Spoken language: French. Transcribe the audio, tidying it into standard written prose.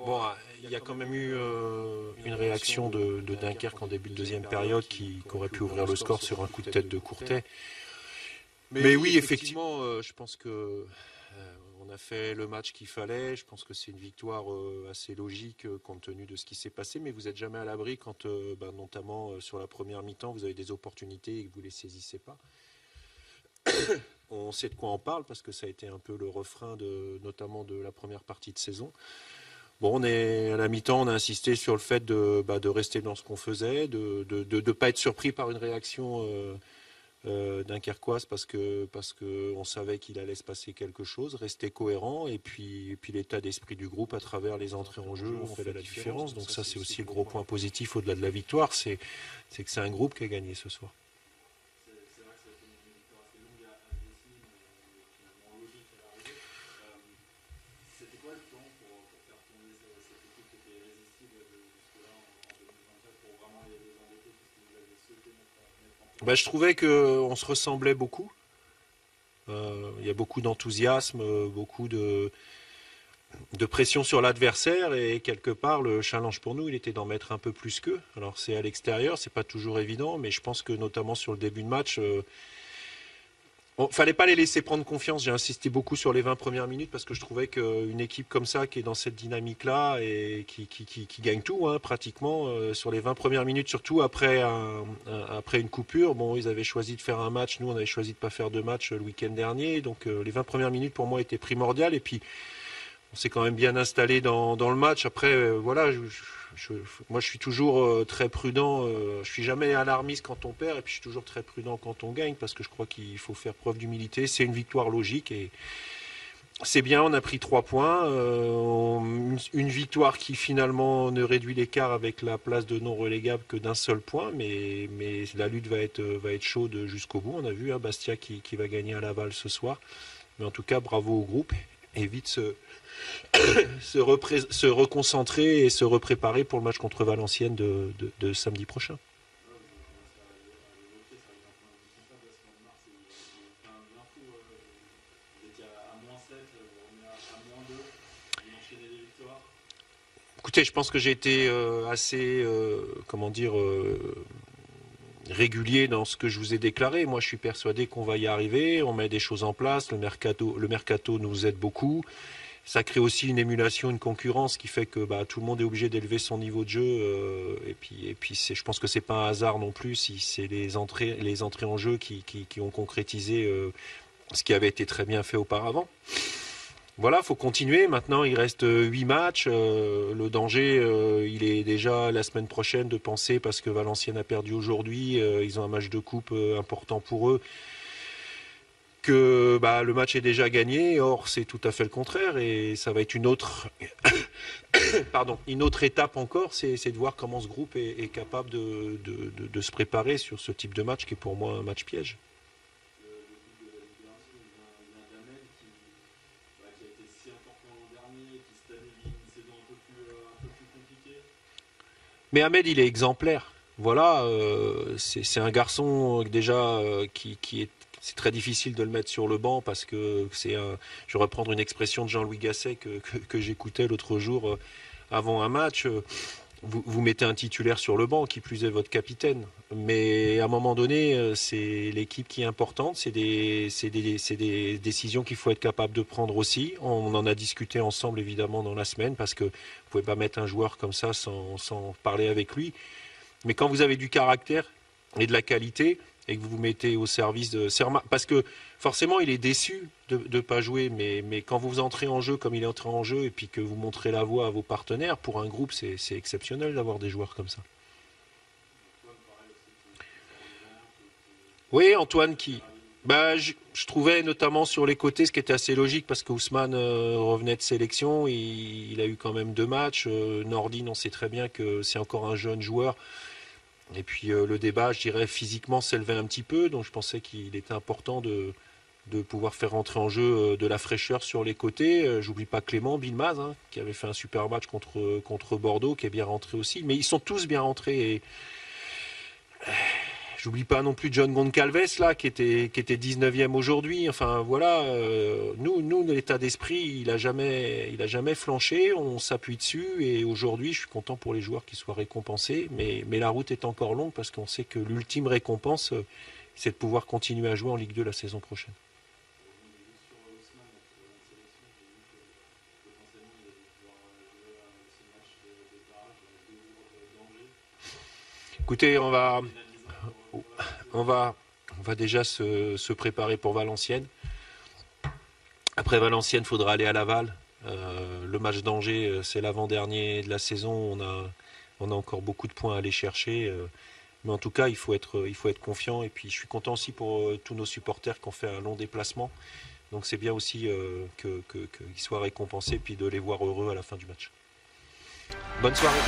Bon, il y a quand même eu une réaction de Dunkerque en début de deuxième période qui aurait pu ouvrir le score sur un coup de tête de Courtet. Mais oui, effectivement, je pense que on a fait le match qu'il fallait. Je pense que c'est une victoire assez logique compte tenu de ce qui s'est passé. Mais vous n'êtes jamais à l'abri quand, notamment sur la première mi-temps, vous avez des opportunités et que vous ne les saisissez pas. On sait de quoi on parle parce que ça a été un peu le refrain notamment de la première partie de saison. Bon, on est à la mi-temps, on a insisté sur le fait de rester dans ce qu'on faisait, de ne pas être surpris par une réaction dunkerquoise parce que on savait qu'il allait se passer quelque chose, rester cohérent et puis l'état d'esprit du groupe à travers les entrées en jeu ont fait la différence. Donc ça c'est aussi le gros point positif au-delà de la victoire, c'est que c'est un groupe qui a gagné ce soir. Ben, je trouvais qu'on se ressemblait beaucoup. Il y a beaucoup d'enthousiasme, beaucoup de pression sur l'adversaire et quelque part le challenge pour nous il était d'en mettre un peu plus qu'eux. Alors c'est à l'extérieur, c'est pas toujours évident, mais je pense que notamment sur le début de match, fallait pas les laisser prendre confiance. J'ai insisté beaucoup sur les 20 premières minutes parce que je trouvais qu'une équipe comme ça qui est dans cette dynamique-là et qui gagne tout pratiquement sur les 20 premières minutes, surtout après une coupure. Bon, ils avaient choisi de faire un match, nous on avait choisi de pas faire de match le week-end dernier, donc les 20 premières minutes pour moi étaient primordiales et puis on s'est quand même bien installé dans le match. Après, voilà, moi je suis toujours très prudent. Je suis jamais alarmiste quand on perd et puis je suis toujours très prudent quand on gagne parce que je crois qu'il faut faire preuve d'humilité. C'est une victoire logique et c'est bien, on a pris 3 points. Une victoire qui finalement ne réduit l'écart avec la place de non relégable que d'un seul point, mais la lutte va être chaude jusqu'au bout. On a vu Bastia qui va gagner à Laval ce soir. Mais en tout cas, bravo au groupe et vite se reconcentrer et se repréparer pour le match contre Valenciennes de samedi prochain. Écoutez, je pense que j'ai été assez, régulier dans ce que je vous ai déclaré. Moi, je suis persuadé qu'on va y arriver. On met des choses en place. Le mercato nous aide beaucoup. Ça crée aussi une émulation, une concurrence qui fait que tout le monde est obligé d'élever son niveau de jeu. Et puis je pense que c'est pas un hasard non plus si c'est les entrées en jeu qui ont concrétisé ce qui avait été très bien fait auparavant. Voilà, il faut continuer. Maintenant, il reste 8 matchs. Le danger, il est déjà la semaine prochaine de penser, parce que Valenciennes a perdu aujourd'hui, ils ont un match de coupe important pour eux, que le match est déjà gagné. Or, c'est tout à fait le contraire et ça va être une autre étape encore, c'est de voir comment ce groupe est capable de se préparer sur ce type de match qui est pour moi un match piège. Mais Ahmed, il est exemplaire. Voilà, c'est un garçon déjà qui est. C'est très difficile de le mettre sur le banc parce que je vais reprendre une expression de Jean-Louis Gasset que j'écoutais l'autre jour avant un match. Vous mettez un titulaire sur le banc, qui plus est votre capitaine. Mais à un moment donné, c'est l'équipe qui est importante. C'est des décisions qu'il faut être capable de prendre aussi. On en a discuté ensemble évidemment dans la semaine parce que vous ne pouvez pas mettre un joueur comme ça sans parler avec lui. Mais quand vous avez du caractère et de la qualité et que vous vous mettez au service de Serma, parce que forcément il est déçu de ne pas jouer, mais quand vous entrez en jeu comme il est entré en jeu et puis que vous montrez la voie à vos partenaires, pour un groupe c'est exceptionnel d'avoir des joueurs comme ça. Oui, Antoine je trouvais notamment sur les côtés, ce qui était assez logique parce que Ousmane revenait de sélection, il a eu quand même 2 matchs. Nordine, on sait très bien que c'est encore un jeune joueur. Et puis le débat, je dirais, physiquement s'élevait un petit peu, donc je pensais qu'il était important de pouvoir faire rentrer en jeu de la fraîcheur sur les côtés. J'oublie pas Clément Bilmaz, qui avait fait un super match contre Bordeaux, qui est bien rentré aussi. Mais ils sont tous bien rentrés et J'oublie pas non plus John Goncalves là qui était 19e aujourd'hui. Enfin voilà, nous l'état d'esprit, il a jamais flanché. On s'appuie dessus et aujourd'hui, je suis content pour les joueurs qui soient récompensés. Mais la route est encore longue parce qu'on sait que l'ultime récompense, c'est de pouvoir continuer à jouer en Ligue 2 la saison prochaine. Écoutez, on va déjà se préparer pour Valenciennes. Après Valenciennes, il faudra aller à Laval. Le match d'Angers, c'est l'avant-dernier de la saison. On a encore beaucoup de points à aller chercher. Mais en tout cas, il faut être confiant. Et puis, je suis content aussi pour tous nos supporters qui ont fait un long déplacement. Donc, c'est bien aussi qu'ils soient récompensés et puis de les voir heureux à la fin du match. Bonne soirée.